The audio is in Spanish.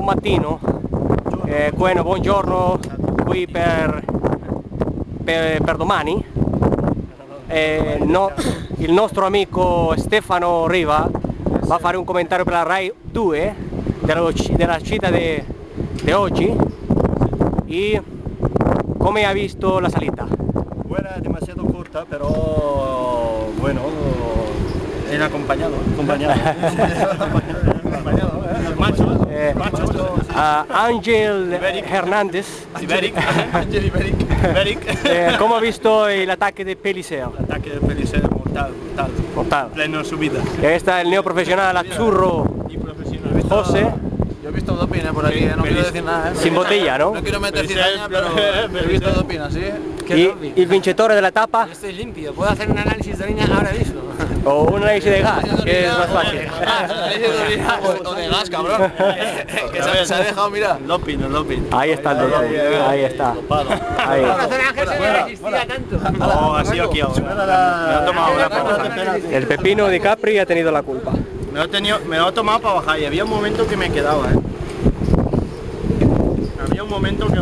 buon mattino, buongiorno qui per domani. Il nostro amico Stefano Riva va a fare un commentario per la Rai 2 della città di oggi. E come ha visto la salita? Era demasiado corta, pero bueno, en acompañado. Ángel Hernández. ¿Cómo ha visto el ataque de Pellicer? El ataque de Pellicer mortal. Pleno subida. Y ahí está el neoprofesional Azzurro José. Yo he visto dos pinas por aquí, no quiero decir nada. Sin botella, ¿no? No quiero meter cizaña, pero he visto dos pinas, ¿sí? Y el vincitore de la etapa. Yo estoy limpio, puedo hacer un análisis de orina ahora mismo. O un análisis de gas, que es más fácil. O de gas, cabrón. Que se ha dejado, mira. Lopin. Ahí está el doctor, ahí está. Ahí. El personaje se me resistía tanto. No, ha sido aquí ahora. Me lo he tomado ahora para bajar. El pepino de Capri ha tenido la culpa. Me lo he tomado para bajar y había un momento que me quedaba, Había un momento que